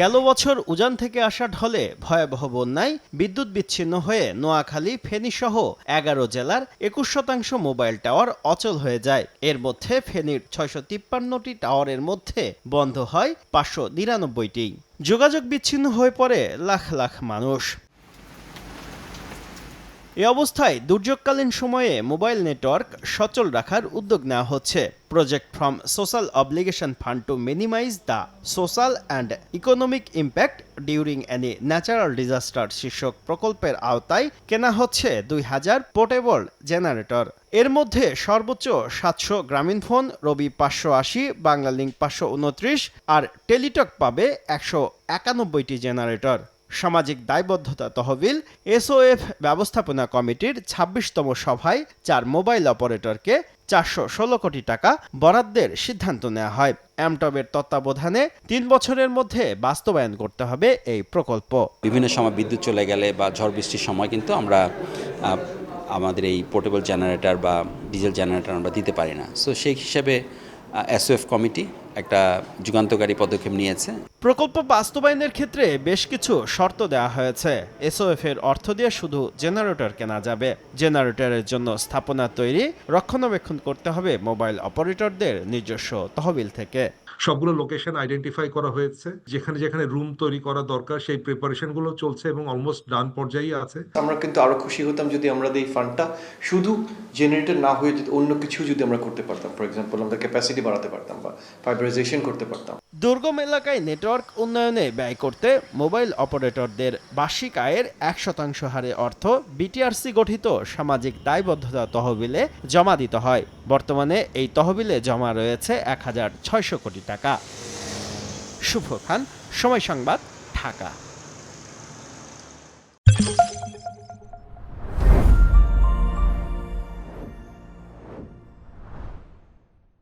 গেল বছর উজান থেকে আসা ঢলে ভয়াবহ বন্যায় বিদ্যুৎ বিচ্ছিন্ন হয়ে নোয়াখালী, ফেনীসহ ১১ জেলার ২১% মোবাইল টাওয়ার অচল হয়ে যায়। এর মধ্যে ফেনীর ৬৫৩টি টাওয়ারের মধ্যে বন্ধ হয় ৫৯৯টি। যোগাযোগ বিচ্ছিন্ন হয়ে পড়ে লাখ লাখ মানুষ। এ অবস্থায় দুর্যোগকালীন সময়ে মোবাইল নেটওয়ার্ক সচল রাখার উদ্যোগ নেওয়া হচ্ছে। Project from social obligation fund to minimize the social and economic impact during any natural disaster শীর্ষক প্রকল্পের আওতায় কেনা হচ্ছে ২,০০০ পোর্টেবল জেনারেটর। এর মধ্যে সর্বোচ্চ ৭০০ গ্রামীণফোন, রবি ৫৮০, বাংলালিংক ৫২৯ আর টেলিটক পাবে ১৯১টি জেনারেটর। সামাজিক দায়বদ্ধতা তহবিল এসওএফ ব্যবস্থাপনা কমিটির ২৬তম সভায় ৪ মোবাইল অপারেটরকে ৪১৬ কোটি টাকা বরাদ্দের সিদ্ধান্ত নেওয়া হয়। অ্যামটবের তত্ত্বাবধানে ৩ বছরের মধ্যে বাস্তবায়ন করতে হবে এই প্রকল্প। বিভিন্ন সময় বিদ্যুৎ চলে গেলে বা ঝড় বৃষ্টির সময় কিন্তু আমরা আমাদের এই পোর্টেবল জেনারেটর বা ডিজেল জেনারেটর আমরা দিতে পারি না। সো সেই হিসাবে এসওএফ কমিটি একটা যুগান্তকারী পদক্ষেপ নিয়েছে। প্রকল্প বাস্তবায়নের ক্ষেত্রে বেশ কিছু শর্ত দেওয়া হয়েছে। এসওএফ এর অর্থ দিয়ে শুধু জেনারেটর কেনা যাবে। জেনারেটরের জন্য স্থাপনা তৈরি, রক্ষণাবেক্ষণ করতে হবে মোবাইল অপারেটরদের নিজস্ব তহবিল থেকে। সবগুলো লোকেশন আইডেন্টিফাই করা হয়েছে, যেখানে যেখানে রুম তৈরি করা দরকার সেই প্রিপারেশন গুলো চলছে এবং অলমোস্ট ডান পর্যায়ে আছে। আমরা কিন্তু আরো খুশি হতাম যদি আমরা এই ফান্ডটা শুধু জেনারেটর না হয়ে যদি অন্য কিছু যদি আমরা করতে পারতাম। ফর এক্সাম্পল আমরা ক্যাপাসিটি বাড়াতে পারতাম বা ফাইবারাইজেশন করতে পারতাম। দুর্গম এলাকায় নেটওয়ার্ক উন্নয়নে ব্যয় করতে মোবাইল অপারেটরদের বার্ষিক আয়ের ১% হারে অর্থ বিটিআরসি গঠিত সামাজিক দায়বদ্ধতা তহবিলে জমা দিতে হয়। বর্তমানে এই তহবিলে জমা রয়েছে ১,৬০০ কোটি টাকা। শুভ খান, সময় সংবাদ, ঢাকা।